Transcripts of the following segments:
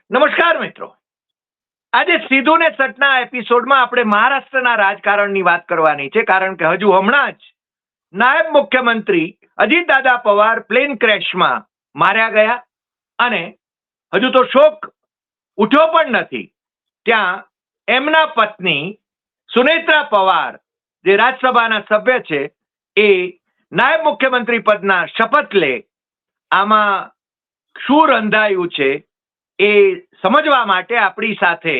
નમસ્કાર મિત્રો. આજે સીધું ને સટના એપિસોડમાં આપણે મહારાષ્ટ્રના રાજકારણની વાત કરવાની છે, કારણ કે હજુ હમણાં જ નાયબ મુખ્યમંત્રી અજીતદાદા પવાર પ્લેન ક્રેશમાં માર્યા ગયા અને હજુ તો શોક ઉઠ્યો પણ નથી. ત્યાં એમના પત્ની સુનેત્રા પવાર, જે રાજ્યસભાના સભ્ય છે, એ નાયબ મુખ્યમંત્રી પદના શપથ લે. આમાં શું રંધાયું છે એ સમજવા માટે આપણી સાથે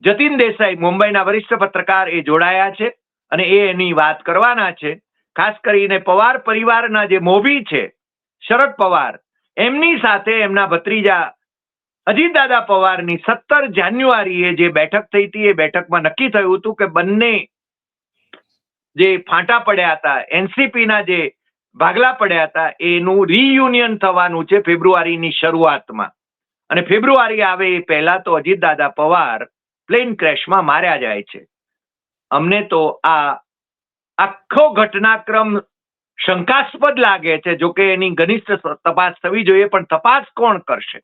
જતીન દેસાઈ, મુંબઈના વરિષ્ઠ પત્રકાર, એ જોડાયા છે અને એની વાત કરવાના છે. ખાસ કરીને પવાર પરિવારના જે મોભી છે શરદ પવાર, એમની સાથે એમના ભત્રીજા અજીતદાદા પવારની 17 જાન્યુઆરીએ જે બેઠક થઈ હતી, એ બેઠકમાં નક્કી થયું હતું કે બંને જે ફાંટા પડ્યા હતા, એનસીપીના જે ભાગલા પડ્યા હતા, એનું રિયુનિયન થવાનું છે ફેબ્રુઆરીની શરૂઆતમાં. અને ફેબ્રુઆરી આવે એ પહેલા તો અજીતદાદા પવાર પ્લેન ક્રેશમાં માર્યા જાય છે. અમને તો આ આખો ઘટનાક્રમ શંકાસ્પદ લાગે છે. જોકે એની ઘનિષ્ઠ તપાસ થવી જોઈએ, પણ તપાસ કોણ કરશે?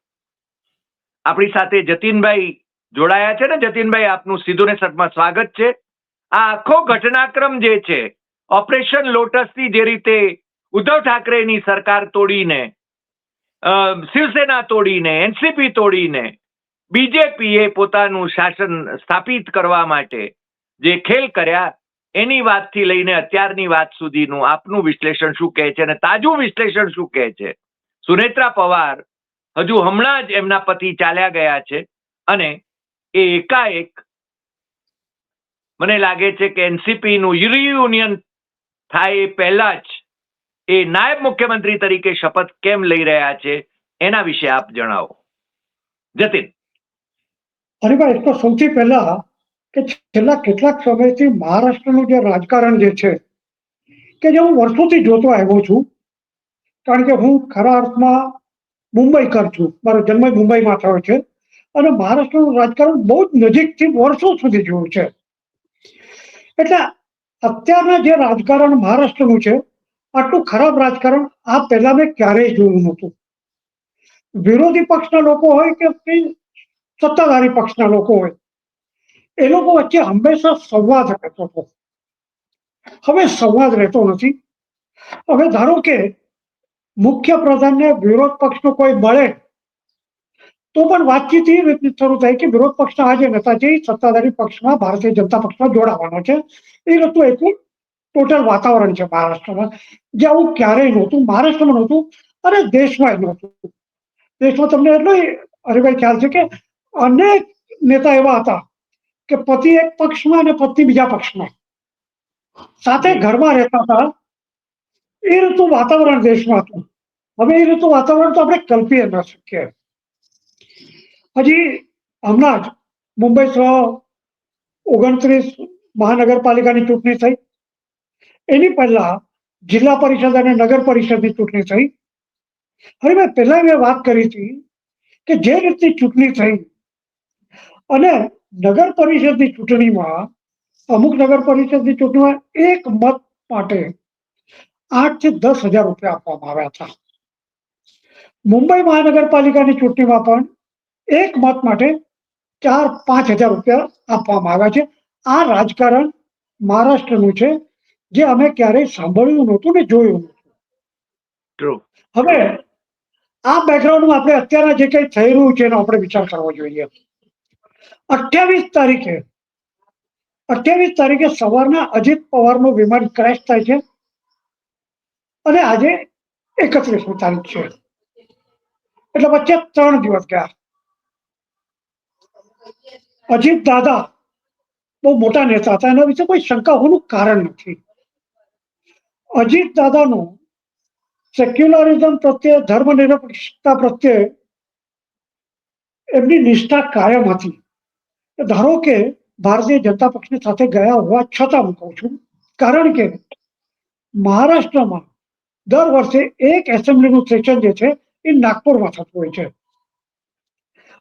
આપણી સાથે જતીનભાઈ જોડાયા છે ને. જતીનભાઈ, આપનું સીધું ને સટમાં સ્વાગત છે. આ આખો ઘટનાક્રમ જે છે, ઓપરેશન લોટસથી જે રીતે ઉદ્ધવ ઠાકરેની સરકાર તોડીને, શિવસેના તોડીને, એનસીપી તોડીને બીજેપીએ પોતાનું શાસન સ્થાપિત કરવા માટે જે ખેલ કર્યા, એની વાતથી લઈને અત્યારની વાત સુધીનું આપનું વિશ્લેષણ શું કહે છે અને તાજું વિશ્લેષણ શું કહે છે? સુનેત્રા પવાર હજુ હમણાં જ એમના પતિ ચાલ્યા ગયા છે અને એ એકાએક મને લાગે છે કે એનસીપી નું રિયુનિયન થાય એ પહેલા જ એ નાયબ મુખ્યમંત્રી તરીકે શપથ કેમ લઈ રહ્યા છે, એના વિશે આપ જણાવો. જતીન. હરિભાઈ, તો સૌથી પહેલા કે છેલ્લા કેટલાક સમયથી મહારાષ્ટ્રનું જે રાજકારણ જે છે, કે જે હું વર્ષોથી જોતો આવ્યો છું, કારણ કે હું ખરા અર્થમાં મુંબઈકર છું. મારો જન્મ મુંબઈમાં થયો છે અને મહારાષ્ટ્રનું રાજકારણ બહુ જ નજીકથી વર્ષો સુધી જોયું છે. એટલે અત્યારના જે રાજકારણ મહારાષ્ટ્રનું છે, આટલું ખરાબ રાજકારણ આ પહેલા મેં ક્યારેય જોયું નહોતું. વિરોધી પક્ષના લોકો હોય કે સત્તાધારી પક્ષના લોકો હોય, એ લોકો વચ્ચે હંમેશા સંવાદ રહેતો હતો. હવે સંવાદ રહેતો નથી. હવે ધારો કે મુખ્ય પ્રધાનને વિરોધ પક્ષનો કોઈ મળે તો પણ વાતચીત એ રીતે શરૂ થાય કે વિરોધ પક્ષના આ જે નેતા છે એ સત્તાધારી પક્ષમાં, ભારતીય જનતા પક્ષમાં જોડાવાનો છે. એ રીતનું એટલું ટોટલ વાતાવરણ છે મહારાષ્ટ્રમાં, જે આવું ક્યારેય નહોતું. મહારાષ્ટ્રમાં નહોતું અને દેશમાં નહોતું. દેશમાં તમને એટલો હરિભાઈ ખ્યાલ છે કે અનેક નેતા એવા હતા કે પતિ એક પક્ષમાં અને પત્ની બીજા પક્ષમાં સાથે ઘરમાં રહેતા હતા. એ રીતનું વાતાવરણ દેશમાં હતું. હવે એ રીતનું વાતાવરણ તો આપણે કલ્પી ન શકીએ. હજી હમણાં જ મુંબઈ 29 મહાનગરપાલિકાની ચૂંટણી થઈ. એની પહેલા જિલ્લા પરિષદ અને નગર પરિષદની ચૂંટણી થઈ. હવે મેં પહેલા મેં વાત કરી હતી કે જે રીતની ચૂંટણી થઈ અને નગર પરિષદની ચૂંટણીમાં, અમુક નગર પરિષદની ચૂંટણીમાં એક મત માટે 8 થી 10 હજાર રૂપિયા આપવામાં આવ્યા હતા. મુંબઈ મહાનગરપાલિકાની ચૂંટણીમાં પણ એક મત માટે 4-5 હજાર રૂપિયા આપવામાં આવ્યા છે. આ રાજકારણ મહારાષ્ટ્રનું છે, જે અમે ક્યારેય સાંભળ્યું નહોતું ને જોયું નહોતું. હવે આ બેકગ્રાઉન્ડમાં આપણે અત્યારે જે કંઈ થઈ રહ્યું છે એનો આપણે વિચાર કરવો જોઈએ. 28 તારીખે સવારના અજીત પવારનું વિમાન ક્રેશ થાય છે અને આજે 31મી તારીખ છે, એટલે વચ્ચે 3 દિવસ ગયા. અજીત દાદા બહુ મોટા નેતા હતા, એના વિશે કોઈ શંકા હોવાનું કારણ નથી. અજીત દાદાનું સેક્યુલરિઝમ પ્રત્યે, ધર્મનિરપેક્ષતા પ્રત્યે એમની નિષ્ઠા કાયમ હતી. ધારો કે ભારતીય જનતા પક્ષની સાથે ગયા હોવા છતાં હું કહું છું, કારણ કે મહારાષ્ટ્રમાં દર વર્ષે એક એસેમ્બલીનું સેશન જે છે એ નાગપુરમાં થતું હોય છે.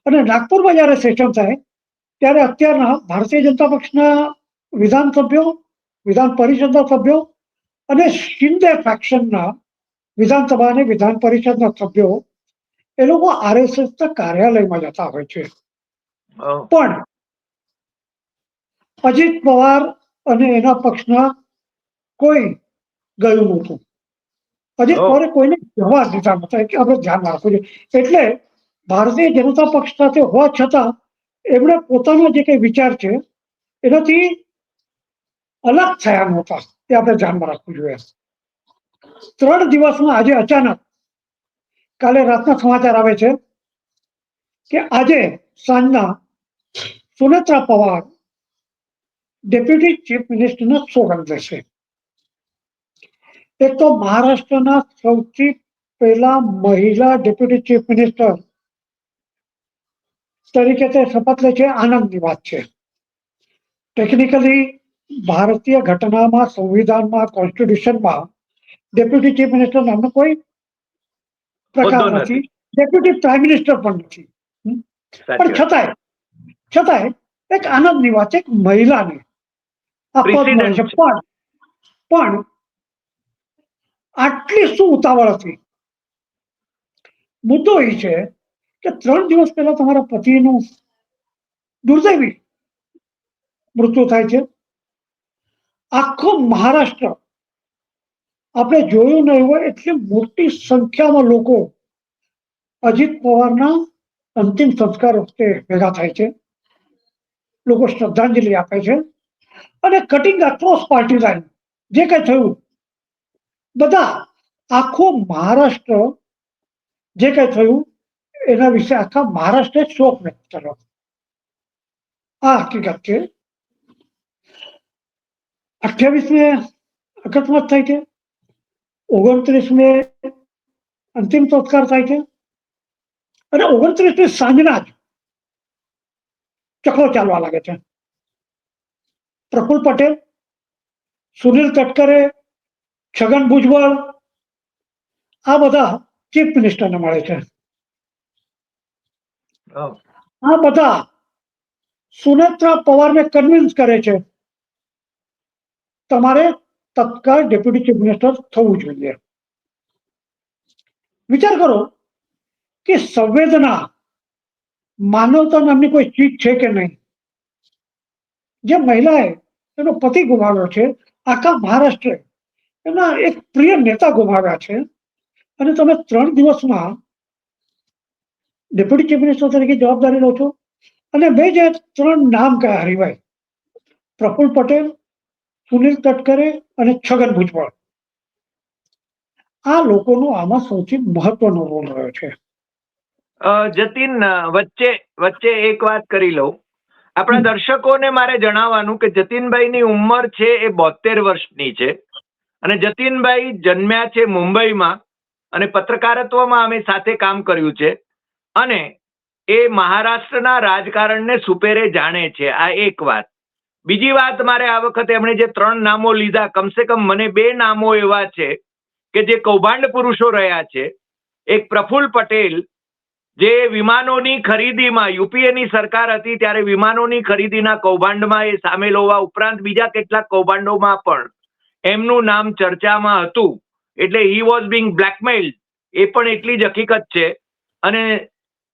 અને નાગપુરમાં જ્યારે સેશન થાય ત્યારે અત્યારના ભારતીય જનતા પક્ષના વિધાનસભ્યો, વિધાન પરિષદના સભ્યો અને શિંદે ફેક્શનના વિધાનસભા અને વિધાન પરિષદના સભ્યો એ લોકો આરએસએસ ના કાર્યાલયમાં જતા હોય છે. પણ અજીત પવાર અને એના પક્ષના કોઈ ગયું નહોતું. અજીત પવારે કોઈને જવા દીધા નહોતા, એટલે આપણે ધ્યાન રાખવું જોઈએ. એટલે ભારતીય જનતા પક્ષ સાથે હોવા છતાં એમણે પોતાનો જે કઈ વિચાર છે એનાથી અલગ થયા નહોતા, એ આપણે ધ્યાનમાં રાખવું જોઈએ. 3 દિવસમાં આજે અચાનક કાલે રાતના સમાચાર આવે છે કે આજે સાંજના સુનેત્રા પવાર ડેપ્યુટી ચીફ મિનિસ્ટરના સોગંદ લેશે. એક તો મહારાષ્ટ્રના સૌથી પહેલા મહિલા ડેપ્યુટી ચીફ મિનિસ્ટર તરીકે તે શપથ લે છે, આનંદની વાત છે. ટેકનિકલી ભારતીય ઘટનામાં, સંવિધાનમાં, કોન્સ્ટિટ્યુશનમાં ડેપ્યુટી ચીફ મિનિસ્ટર નામનો કોઈ પ્રકાર નથી. ડેપ્યુટી પ્રાઇમ મિનિસ્ટર પણ નથી. પણ છતાંય એક આનંદની વાત છે, એક મહિલાને આ પદ મળે છે. પણ આટલી શું ઉતાવળ હતી? મુદ્દો એ છે કે 3 દિવસ પહેલા તમારા પતિનું દુર્દૈવી મૃત્યુ થાય છે. આખો મહારાષ્ટ્ર, આપણે જોયું નહીં હોય એટલી મોટી સંખ્યામાં લોકો અજીત પવારના અંતિમ સંસ્કાર વખતે ભેગા થાય છે. લોકો શ્રદ્ધાંજલિ આપે છે અને કટિંગ અક્રોસ પાર્ટી લાઈન જે કઈ થયું, બધા આખો મહારાષ્ટ્ર જે કઈ થયું એના વિશે આખા મહારાષ્ટ્રે શોક વ્યક્ત કર્યો. આ હકીકત છે. 28મે અકસ્માત થાય છે, 29મે અંતિમ સંસ્કાર થાય છે અને 29મી સાંજના જ ચક્રો ચાલવા લાગે છે. પ્રફુલ્લ પટેલ, સુનિલ તટકરે, છગન ભુજબળ આ બધા ચીફ મિનિસ્ટરને મળે છે. આ બધા સુનેત્રા પવારને કન્વિન્સ કરે છે તમારે તત્કાળ ડેપ્યુટી ચીફ મિનિસ્ટર થવું જોઈએ. વિચાર કરો કે સંવેદના, માનવતા નામની કોઈ ચીજ છે કે નહીં? જે મહિલાએ એનો પતિ ગુમાવ્યો છે, આખા મહારાષ્ટ્રે એના એક પ્રિય નેતા ગુમાવ્યા છે, અને તમે 3 દિવસમાં ડેપ્યુટી ચીફ મિનિસ્ટર તરીકે જવાબદારી લો છો. અને મેં જે 3 નામ કયા હરિભાઈ, પ્રફુલ્લ પટેલ, સુનિલ તટકરે અને છગન ભુજબળ, આ લોકોનો આમાં સૌથી મહત્વનો રોલ રહ્યો છે. જતીન, વચ્ચે એક વાત કરી લઉં. આપણા દર્શકોને મારે જણાવવાનું કે જતીનભાઈની ઉંમર છે એ 72 વર્ષની છે અને જતીનભાઈ જન્મ્યા છે મુંબઈમાં અને પત્રકારત્વમાં અમે સાથે કામ કર્યું છે અને એ મહારાષ્ટ્રના રાજકારણને સુપેરે જાણે છે. આ એક વાત. બીજી વાત, મારે આ વખતે એમણે જે 3 નામો લીધા, કમસે કમ મને 2 નામો એવા છે કે જે કૌભાંડ પુરુષો રહ્યા છે. એક પ્રફુલ્લ પટેલ, જે વિમાનોની ખરીદીમાં, યુપીએની સરકાર હતી ત્યારે વિમાનોની ખરીદીના કૌભાંડમાં એ સામેલ હોવા ઉપરાંત બીજા કેટલાક કૌભાંડોમાં પણ એમનું નામ ચર્ચામાં હતું. એટલે હી વોઝ બીંગ બ્લેકમેઇલ્ડ, એ પણ એટલી જ હકીકત છે. અને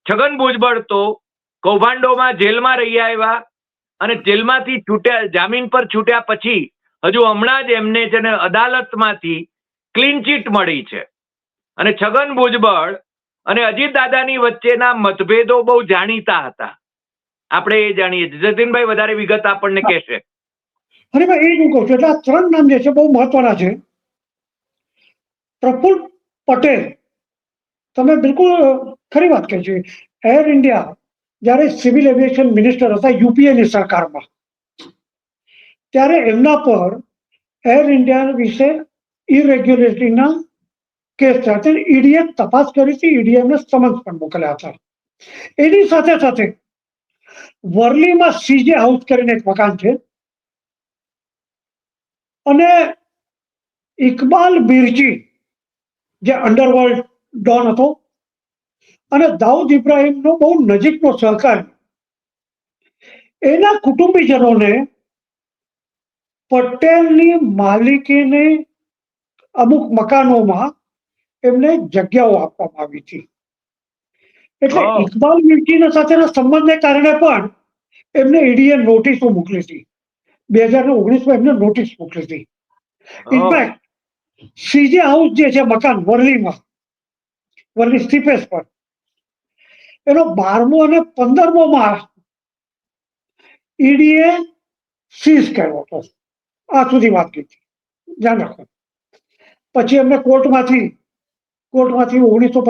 છગન ભુજબળ તો કૌભાંડોમાં જેલમાં રહી આવ્યા અને જેલમાંથી છૂટ્યા, જામીન પર છૂટ્યા પછી હજુ હમણાં જ એમને છે ને અદાલતમાંથી ક્લીન ચીટ મળી છે. અને છગન ભુજબળ અને અજીત દાદાની વચ્ચેના મતભેદો બહુ જાણીતા હતા, આપણે એ જાણીએ છીએ. જતીનભાઈ વધારે વિગત આપણને કહેશે. અરે ભાઈ, એ જ હું કહું છું. એટલે આ 3 નામ જે છે બહુ મહત્વના છે. પ્રફુલ્લ પટેલ, તમે બિલકુલ ખરી વાત કહી છે. એર ઇન્ડિયા જ્યારે સિવિલ એવિએશન મિનિસ્ટર હતા યુપીએની સરકારમાં, ત્યારે એમના પર એર ઇન્ડિયા વિશે ઇરેગ્યુલેટરીના કેસ સાથે ઈડીએ તપાસ કરી હતી. ઈડીએ એમને સમન્સ પણ મોકલ્યા હતા. એની સાથે સાથે વર્લીમાં સીજે હાઉસ કરીને એક મકાન છે અને ઇકબાલ બિરજી, જે અંડરવર્લ્ડ ડોન હતો અને દાઉદ ઇબ્રાહિમનો બહુ નજીકનો સહકાર, એના કુટુંબીજનોને પટેલની માલિકીની અમુક મકાનોમાં એમને જગ્યાઓ આપવામાં આવી હતી. એટલે હા. ઇકબાલ મિર્ચીના સાથેના સંબંધને કારણે પણ એમને ઈડીએ નોટિસો મોકલી હતી. 2019માં એમને નોટિસ મોકલી હતી. ઇનફેક્ટ સીજે હાઉસ જે છે મકાન વર્લીમાં, વર્લી સ્ટીપેસ પર, એનો 12મો અને 15મો માળ ઈડીએ સીઝ કર્યો હતો. આ સુધી વાત કરી હતી, ધ્યાન રાખો. પછી એમને કોર્ટમાંથી 19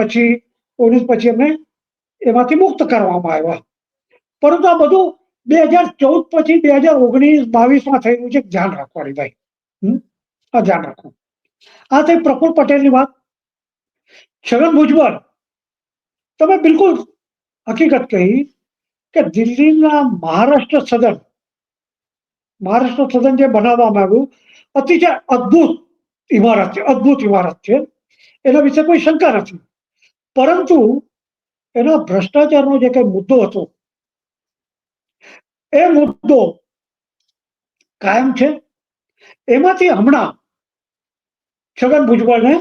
પછી એમને એમાંથી મુક્ત કરવામાં આવ્યા. પરંતુ આ બધું 2014 પછી 2019-22માં થયેલું છે. ધ્યાન રાખવાની ભાઈ, આ ધ્યાન રાખો. આ થઈ પ્રફુલ્લ પટેલની વાત. છગન ભુજબળ, તમે બિલકુલ હકીકત કહી કે દિલ્હીના મહારાષ્ટ્ર સદન જે બનાવવામાં આવ્યું, અતિશય અદ્ભુત ઇમારત છે. એના વિશે કોઈ શંકા નથી. પરંતુ એના ભ્રષ્ટાચારનો જે કઈ મુદ્દો હતો, એ મુદ્દો કાયમ છે. એમાંથી હમણાં છગન ભુજબળને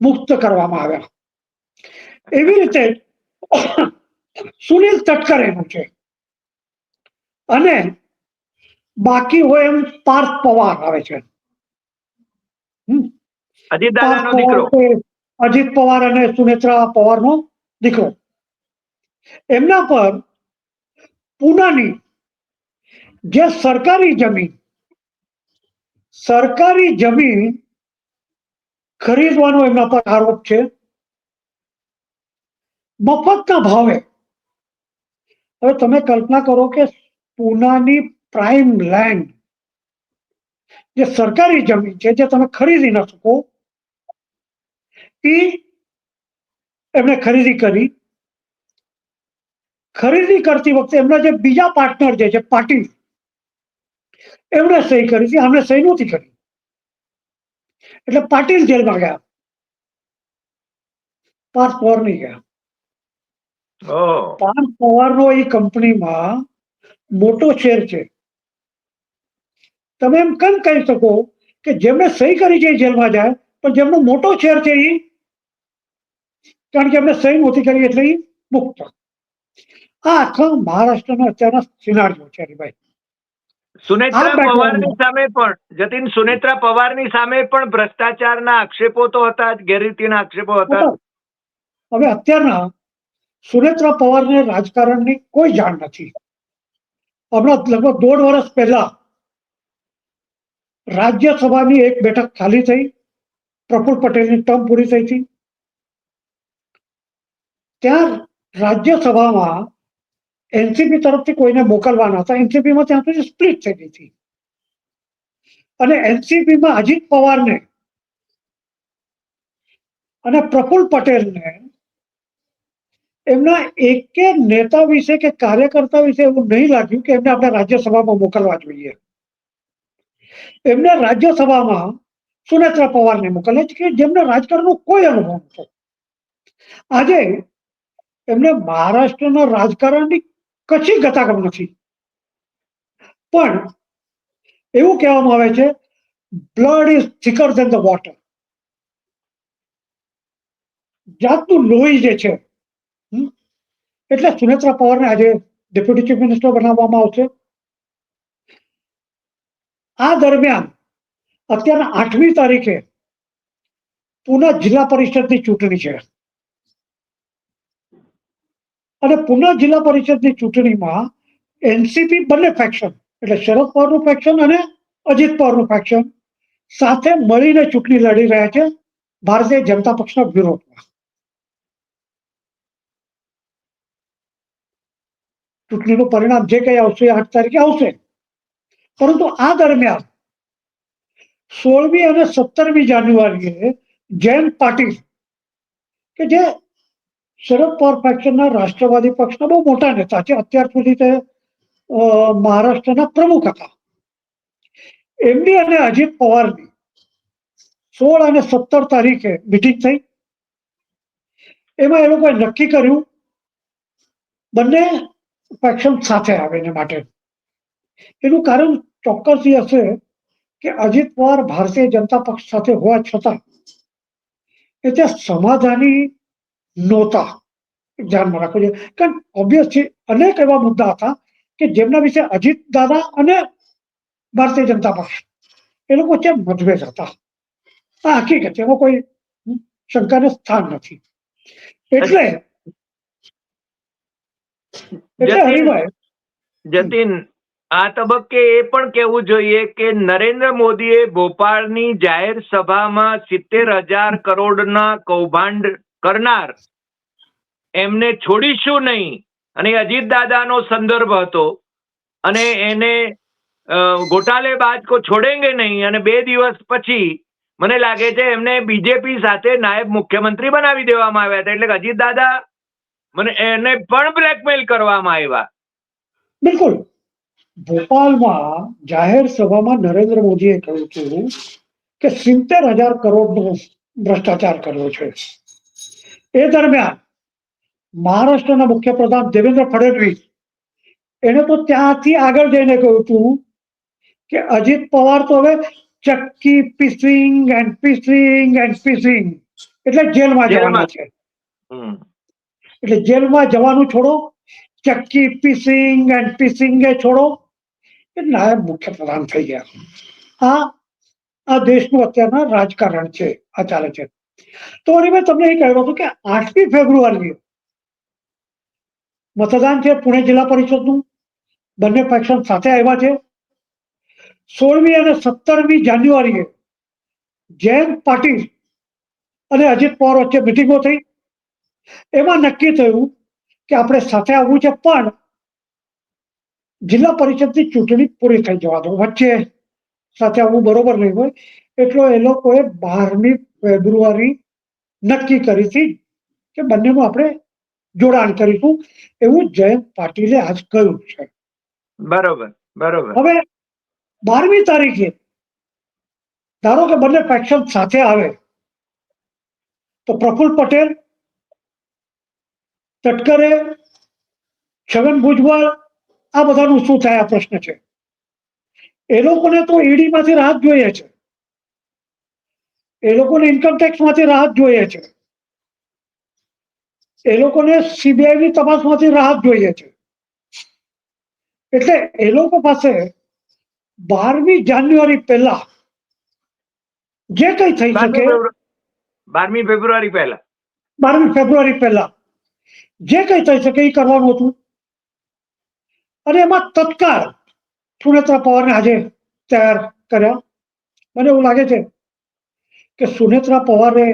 મુક્ત કરવામાં આવ્યા. એવી રીતે સુનિલ તટકરેનું છે, અને બાકી હોય એમ પાર્થ પવાર આવે છે. અજીત પાર્થ દાદાનો પવાર દીકરો. છે અજીત પવાર અને સુનેત્રા પવારનો દીકરો. એમના પર પૂનાની જે સરકારી જમીન ખરીદવાનો એમના પર આરોપ છે. મફતના ભાવે. હવે તમે કલ્પના કરો કે પૂનાની પ્રાઇમ લેન્ડ, જે સરકારી જમીન છે, જે તમે ખરીદી ન શકો, એ એમણે ખરીદી કરતી વખતે એમના જે બીજા પાર્ટનર જે છે પાટીલ, એમણે સહી કરી હતી, આમણે સહી નહોતી કરી. એટલે પાટીલ જેલમાં ગયા, પાર્થ પવાર નહીં ગયા. પાર્થ પવારનો એ કંપનીમાં મોટો શેર છે. તમે એમ કેમ કહી શકો કે જેમને સહી કરી છે એ જેલમાં જાય, પણ જેમનો મોટો શેર છે એ, કારણ કે એમને સહી નહોતી કરી એટલે એ મુક્ત. આ આખા મહારાષ્ટ્રના અત્યારના સિનારીઓ છે ભાઈ. સુનેત્રા પવારની સામે પણ જતીન, સુનેત્રા પવારની સામે પણ ભ્રષ્ટાચારના આક્ષેપો તો હતા જ, ગેરરીતિના આક્ષેપો હતા. હવે અત્યારના સુનેત્રા પવારને રાજકારણની કોઈ જાણ નથી. હમણાં લગભગ 1.5 વર્ષ પહેલા રાજ્યસભાની એક બેઠક ખાલી થઈ, પ્રફુલ્લ પટેલની ટર્મ પૂરી થઈ હતી. ત્યાં રાજ્યસભામાં એનસીપી તરફથી કોઈને મોકલવાના હતા. એનસીપીમાં ત્યાં સુધી સ્પ્લિટ થઈ ગઈ હતી, અને એનસીપીમાં અજીત પવારને અને પ્રફુલ્લ પટેલને એમના એક નેતા વિશે કે કાર્યકર્તા વિશે એવું નહીં લાગ્યું કે એમને આપણે રાજ્યસભામાં મોકલવા જોઈએ. એમને રાજ્યસભામાં સુનેત્રા પવારને મોકલે છે, કે જેમને રાજકારણનો કોઈ અનુભવ નહોતો. આજે એમને મહારાષ્ટ્રના રાજકારણની કશી ગતાગમ નથી. પણ એવું કહેવામાં આવે છે, blood is thicker than the water. જાતનું લોહી જે છે, એટલે સુનેત્રા પવારને આજે ડેપ્યુટી ચીફ મિનિસ્ટર બનાવવામાં આવશે. આ દરમિયાન અત્યારના 8મી તારીખે પુના જિલ્લા પરિષદની ચૂંટણી છે, અને પુના જિલ્લા પરિષદની ચૂંટણીમાં એનસીપી બંને ફેક્શન, એટલે શરદ પવારનું ફેક્શન અને અજીત પવારનું ફેક્શન સાથે મળીને ચૂંટણી લડી રહ્યા છે ભારતીય જનતા પક્ષના વિરોધમાં. ચૂંટણીનું પરિણામ જે કંઈ આવશે 8 તારીખે આવશે. પરંતુ આ દરમિયાન 16મી અને 17મી જાન્યુઆરીએ જયંત પાટીલ, કે જે શરદ પવાર ફેક્શનના રાષ્ટ્રવાદી પક્ષના બહુ મોટા નેતા છે, અત્યાર સુધી તે મહારાષ્ટ્રના પ્રમુખ હતા, એમની અને અજીત પવારની 16 અને 17 તારીખે મિટિંગ થઈ. એમાં એ લોકોએ નક્કી કર્યું બંને ફેક્શન સાથે આવે એને માટે. એનું કારણ ચોક્કસ એ હશે કે અજીત પવાર ભારતીય જનતા પક્ષ સાથે હોવા છતાં એ ત્યાં સમાધાની નહોતા. ધ્યાનમાં રાખવું જોઈએ. કારણ ઓબ્વિયસ છે અનેક એવા મુદ્દા હતા કે જેમના વિશે અજીત દાદા અને ભારતીય જનતા પક્ષ એ લોકો વચ્ચે મતભેદ હતા. આ હકીકત છે, એમાં કોઈ શંકાને સ્થાન નથી. એટલે હરિભાઈ જતીન, આ તબક્કે એ પણ કહેવું જોઈએ કે નરેન્દ્ર મોદીએ ભોપાલની જાહેર સભામાં 70,000 કરોડના કૌભાંડ કરનાર એમને છોડીશું નહીં, અને અજીત દાદાનો સંદર્ભ હતો, અને એને ગોટાલેબાજ કો છોડેંગે નહીં, અને 2 દિવસ પછી મને લાગે છે એમને બીજેપી સાથે નાયબ મુખ્યમંત્રી બનાવી દેવામાં આવ્યા હતા. એટલે અજીત દાદા એને પણ બ્લેકમેલ કરવામાં આવ્યા. બિલકુલ. ભોપાલમાં જાહેર સભામાં નરેન્દ્ર મોદીએ કહ્યું હતું કે 70,000 કરોડનો ભ્રષ્ટાચાર કર્યો છે. એ દરમિયાન મહારાષ્ટ્રના મુખ્યપ્રધાન દેવેન્દ્ર ફડણવીસ એને તો ત્યાંથી આગળ જઈને કહ્યું હતું કે અજીત પવાર તો હવે ચક્કી પીસિંગ એન્ડ પીસિંગ એન્ડ પીસિંગ, એટલે જેલમાં જવાના છે. એટલે જેલમાં જવાનું છોડો, ચક્કી પીસિંગ એન્ડ પીસિંગ એ છોડો, એ નાયબ મુખ્યપ્રધાન થઈ ગયા. આ દેશનું અત્યારના રાજકારણ છે, આ ચાલે છે. તો મેં તમને એ કહ્યું હતું કે 8મી ફેબ્રુઆરીએ મતદાન છે પુણે જિલ્લા પરિષદનું, બંને ફેક્શન સાથે આવ્યા છે. 16મી અને 17મી જાન્યુઆરીએ જયંત પાટીલ અને અજીત પવાર વચ્ચે મિટિંગો થઈ. એમાં નક્કી થયું કે આપણે સાથે આવવું છે, પણ જિલ્લા પરિષદની ચૂંટણી પૂરી થઈ જવા દો, વચ્ચે સાથે આવવું બરોબર નહીં હોય. એટલો એ લોકોએ 12મી ફેબ્રુઆરી નક્કી કરી હતી કે બંનેનું આપણે જોડાણ કરીશું, એવું જયંત પાટીલે આજ કહ્યું છે. બરોબર બરોબર. હવે 12મી તારીખે ધારો કે બંને ફેક્શન સાથે આવે તો પ્રફુલ્લ પટેલ, તટકરે, છગન ભુજબળ, આ બધાનું શું થાય આ પ્રશ્ન છે. એ લોકોને તો ઈડીમાંથી રાહત જોઈએ છે, એ લોકોને ઇન્કમટેક્સમાંથી રાહત જોઈએ છે, એ લોકોને સીબીઆઈની તપાસમાંથી રાહત જોઈએ છે. એટલે એ લોકો પાસે 12મી જાન્યુઆરી પહેલા જે કઈ થઈ શકે, 12મી ફેબ્રુઆરી પહેલા 12મી ફેબ્રુઆરી પહેલા જે કઈ થઈ શકે એ કરવાનું હતું. અને એમાં તત્કાળ સુનેત્રા પવારને આજે તૈયાર કર્યા. મને એવું લાગે છે કે સુનેત્રા પવારે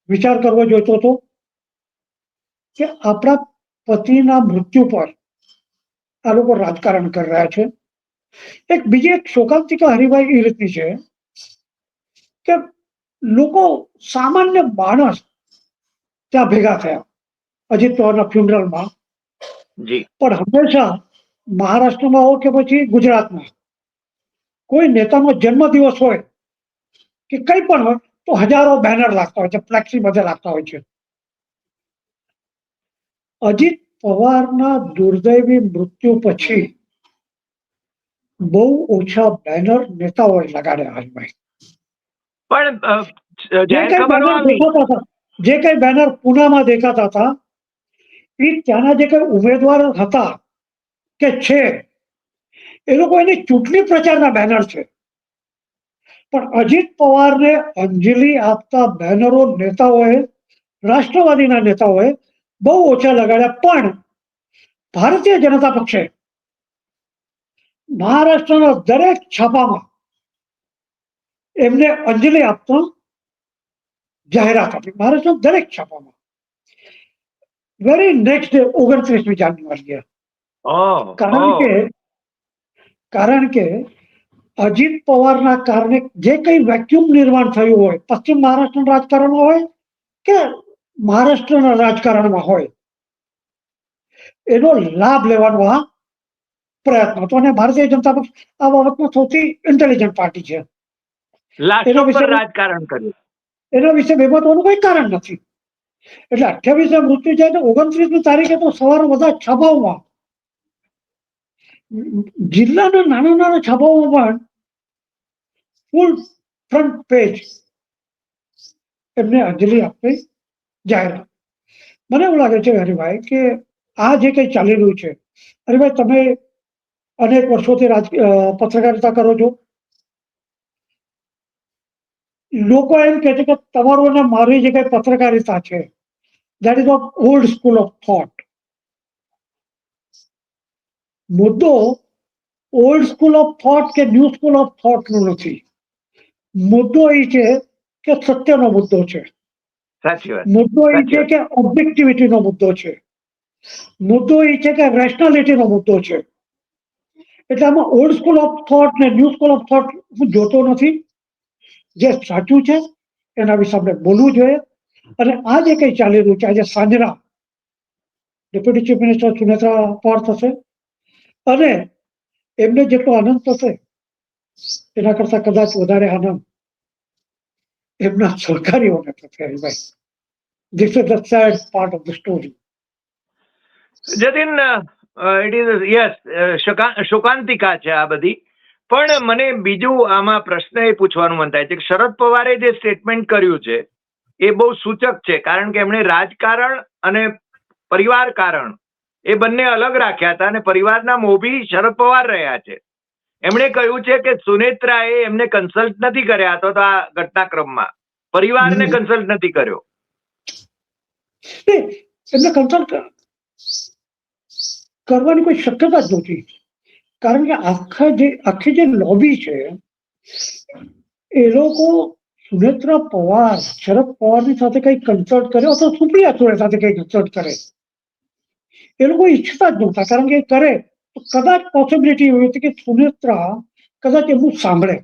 વિચાર કરવો જોઈતો હતો કે આપણા પતિના મૃત્યુ પર આ લોકો રાજકારણ કરી રહ્યા છે. બીજી એક શોકાંતિકા હરિભાઈ એ રીતની છે કે લોકો, સામાન્ય માણસ ત્યાં ભેગા થયા અજીત પવારના ફ્યુનરલમાં, પણ હંમેશા મહારાષ્ટ્રમાં હોય કે પછી ગુજરાતમાં કોઈ નેતાનો જન્મદિવસ હોય કે કંઈ પણ હોય તો હજારો બેનર લાગતા હોય છે, ફ્લેક્સી બધે લાગતા હોય છે. અજીત પવારના દુર્દૈવી મૃત્યુ પછી બહુ ઓછા બેનર નેતાઓએ લગાડ્યા હરિભાઈ. પણ જે કઈ બેનર પુનામાં દેખાતા હતા એ ત્યાંના જે કઈ ઉમેદવાર હતા કે છે એ લોકો એની ચૂંટણી પ્રચારના બેનર છે. પણ અજીત પવારને અંજલિ આપતા બેનરો નેતાઓએ, રાષ્ટ્રવાદીના નેતાઓએ બહુ ઓછા લગાડ્યા. પણ ભારતીય જનતા પક્ષે મહારાષ્ટ્રના દરેક છાપામાં એમને અંજલિ આપતા જાહેરાત આપી. મહારાષ્ટ્રના દરેક છાપામાં વેરી નેક્સ્ટ ડે 29મી જાન્યુઆરીએ. કારણ કે અજીત પવારના કારણે જે કઈ વેક્યુમ નિર્માણ થયું હોય, પશ્ચિમ મહારાષ્ટ્રના રાજકારણમાં હોય કે મહારાષ્ટ્રના રાજકારણમાં હોય, એનો લાભ લેવાનો આ પ્રયત્ન હતો. અને ભારતીય જનતા પક્ષ આ બાબતમાં સૌથી ઇન્ટેલિજન્ટ પાર્ટી છે. રાજકારણ કર્યું, એના વિશે બેબતવાનું કોઈ કારણ નથી. એટલે 28 મૃત્યુ જાય તો 29મી તારીખે તો સવારે બધા છાપાઓમાં, જિલ્લાના નાના નાના છાપાઓમાં પણ ફૂલ ફ્રન્ટ પેજ એમને અંજલિ આપવી જાહેરાત. મને એવું લાગે છે હરિભાઈ કે આ જે કંઈ ચાલી રહ્યું છે, હરિભાઈ તમે અનેક વર્ષોથી પત્રકારિતા કરો છો. લોકો એમ કહે છે કે તમારું અને મારી જે કંઈ પત્રકારિતા છે that ease of old school of thought. મુદ્દો ઓલ્ડ સ્કૂલ ઓફ થોટ કે ન્યૂ સ્કૂલ ઓફ થોટ નો નથી. મુદ્દો એ છે કે સત્યનો મુદ્દો છે. સાચી વાત. મુદ્દો એ સાચી છે વાત. કે ઓબ્જેક્ટિવિટીનો મુદ્દો છે. મુદ્દો એ છે કે રેશનાલિટીનો મુદ્દો છે. એટલે આમાં ઓલ્ડ સ્કૂલ ઓફ થોટ ને ન્યૂ સ્કૂલ ઓફ થોટ હું જોતો નથી. જે સાચું છે એના વિશે આપણે બોલવું જોઈએ. અને આ જે કંઈ ચાલી રહ્યું છે, આજે સાંજના ડેપ્યુટી ચીફ મિનિસ્ટર સુનેત્રા પવાર થશે અને એમને જેટલો આનંદ થશે એના કરતા કદાચ વધારે આનંદ એમના સહકારીઓને થશે. Haribhai, this is the sad part of the story. Jatin, it is yes, શોકાંતિકા છે આ બધી. પણ મને બીજું આમાં પ્રશ્ન એ પૂછવાનું મન થાય છે કે શરદ પવારે જે સ્ટેટમેન્ટ કર્યું છે એ બહુ સૂચક છે, કારણ કે એમણે રાજકારણ અને પરિવાર કારણ એ બંને અલગ રાખ્યા હતા અને પરિવારના મોભી શરદ પવાર રહ્યા છે. એમણે કહ્યું છે કે સુનેત્રાએ એમને કન્સલ્ટ નથી કર્યા, તો આ ઘટનાક્રમમાં પરિવારને કન્સલ્ટ નથી કર્યો. એમને કન્સલ્ટ કરવાની કોઈ શક્યતા જ નહોતી. કારણ કે આખી જે લોબી છે એ લોકો સુનેત્રા પવાર શરદ પવારની સાથે કઈ કન્સલ્ટ કરે અથવા સુપ્રિયા સુळे સાથે કઈ કન્સલ્ટ કરે એ લોકો ઈચ્છતા જ નહોતા. કારણ કે કરે તો કદાચ પોસિબિલિટી એવી હતી કે સુનેત્રા કદાચ એમનું સાંભળે.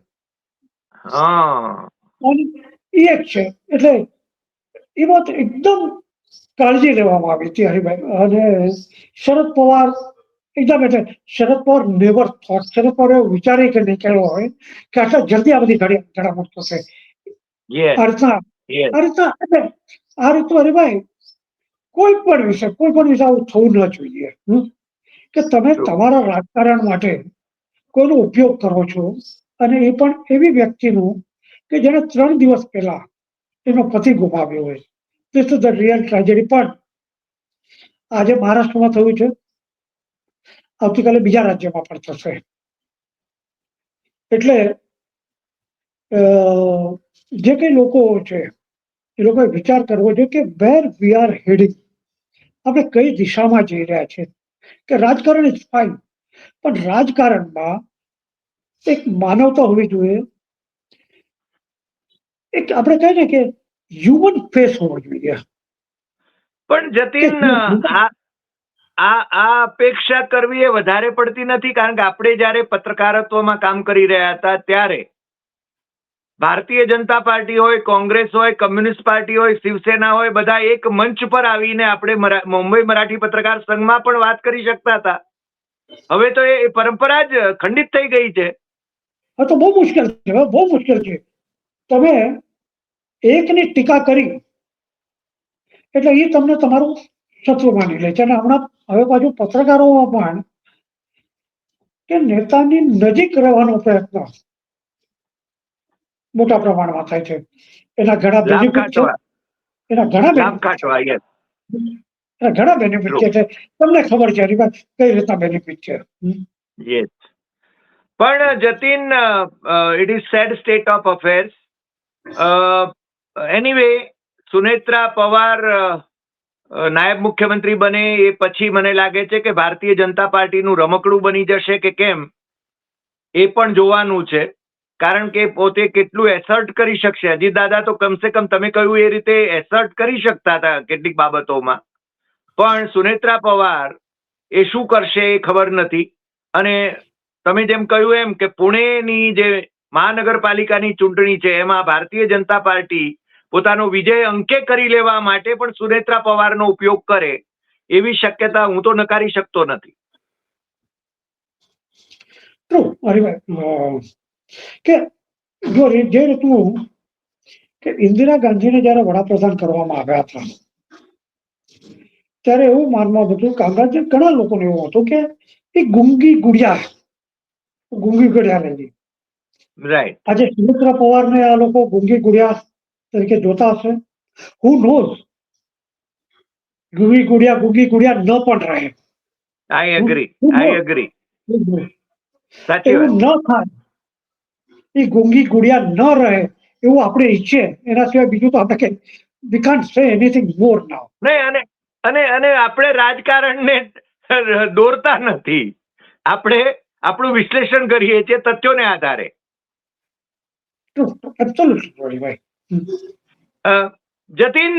એ એક છે. એટલે એ વાત એકદમ કાળજી લેવામાં આવી હતી હરિભાઈ. અને શરદ પવાર એકદમ, એટલે શરદ પવાર નેવર થોટ, શરદ પવારે વિચારી કે નીકળ્યો હોય કે આટલા જલ્દી આ બધી ઘડામોડ થશે. આ રીતનું હરિભાઈ કોઈ પણ વિષય આવું થવું ન જોઈએ. કે તમે તમારા રાજકારણ માટે કોઈનો ઉપયોગ કરો છો અને એ પણ એવી વ્યક્તિનું કે જેને 3 દિવસ પહેલા એનો પતિ ગુમાવ્યો હોય. This is the real tragedy. પણ આજે મહારાષ્ટ્રમાં થયું છે, આવતીકાલે બીજા રાજ્યમાં પણ થશે. એટલે જે કઈ લોકો છે એ લોકોએ વિચાર કરવો જોઈએ કે વેર વી આર હેડિંગ, આપણે કઈ દિશામાં જઈ રહ્યા છે. કે રાજકારણ ઇઝ ફાઇન, પણ રાજકારણમાં એક માનવતા હોવી જોઈએ. એક આપણે કહીએ ને કે હ્યુમન ફેસ હોવો જોઈએ. પણ જતીન, આ અપેક્ષા કરવી એ વધારે પડતી નથી? કારણ કે આપણે જયારે પત્રકારત્વમાં કામ કરી રહ્યા હતા ત્યારે ભારતીય જનતા પાર્ટી હોય, કોંગ્રેસ હોય, કમ્યુનિસ્ટ પાર્ટી હોય, શિવસેના હોય, બધા એક મંચ પર આવીને આપણે મુંબઈ મરાઠી પત્રકાર સંઘમાં પણ વાત કરી શકતા હતા. હવે તો એ પરંપરા જ ખંડિત થઈ ગઈ છે. હા, તો બહુ મુશ્કેલ છે, બહુ મુશ્કેલ છે. તમે એકની ટીકા કરી એટલે એ તમને તમારું શત્રુ માની લે છે. અને હમણાં હવે પાછું પત્રકારોમાં પણ કે નેતાની નજીક રહેવાનો પ્રયત્ન મોટા પ્રમાણમાં થાય છે. એના ઘણા બેનિફિટ છે. એના ઘણા બેનિફિટ છે. તમને ખબર છે કઈ રીતના બેનિફિટ છે. પણ Jatin, it is sad state of affairs. Anyway, Sunetra Pawar નાયબ મુખ્યમંત્રી બને એ પછી મને લાગે છે કે ભારતીય જનતા પાર્ટીનું રમકડું બની જશે કે કેમ એ પણ જોવાનું છે. કારણ કે પોતે કેટલું એસર્ટ કરી શકશે. અજીત દાદા તો કમસે કમ તમે કહ્યું એ રીતે એસર્ટ કરી શકતા હતા કેટલીક બાબતોમાં, પણ સુનેત્રા પવાર એ શું કરશે એ ખબર નથી. અને તમે જેમ કહ્યું એમ કે પુણેની જે મહાનગરપાલિકાની ચૂંટણી છે એમાં ભારતીય જનતા પાર્ટી પોતાનો વિજય અંકે કરી લેવા માટે પણ સુનેત્રા પવારનો ઉપયોગ કરે એવી શક્યતા હું તો નકારી શકતો નથી. કે જો જે રીતનું કે ઇન્દિરા ગાંધીને જયારે વડાપ્રધાન કરવામાં આવ્યા હતા ત્યારે એવું માનવામાં હતું કે ઘણા લોકોને એવું હતું કે એ ગુંગી ગુડિયા રહી. રાઈટ. આજે સુનેત્રા પવારને આ લોકો ગુંગી ગુડિયા તરીકે જોતા હશે. હુ નોઝ ગુગી ગુડિયા ન પણ રહે. I agree. સાચી એવું વાત. ન થાય, એ ગુંગી ગુડિયા ન રહે એવું આપણે ઈચ્છીએ. એના સિવાય બીજું તો આપણે we can't say anything more now. નહીં, અને આપણે રાજકારણને દોરતા નથી. આપણે આપણું વિશ્લેષણ કરીએ છીએ તથ્યોને આધારે. Absolutely, ભાઈ. જતીન,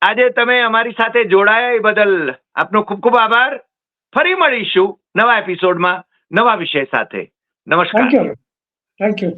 આજે તમે અમારી સાથે જોડાયા એ બદલ આપનો ખૂબ ખૂબ આભાર. ફરી મળીશું નવા એપિસોડમાં નવા વિષય સાથે. નમસ્કાર. Thank you.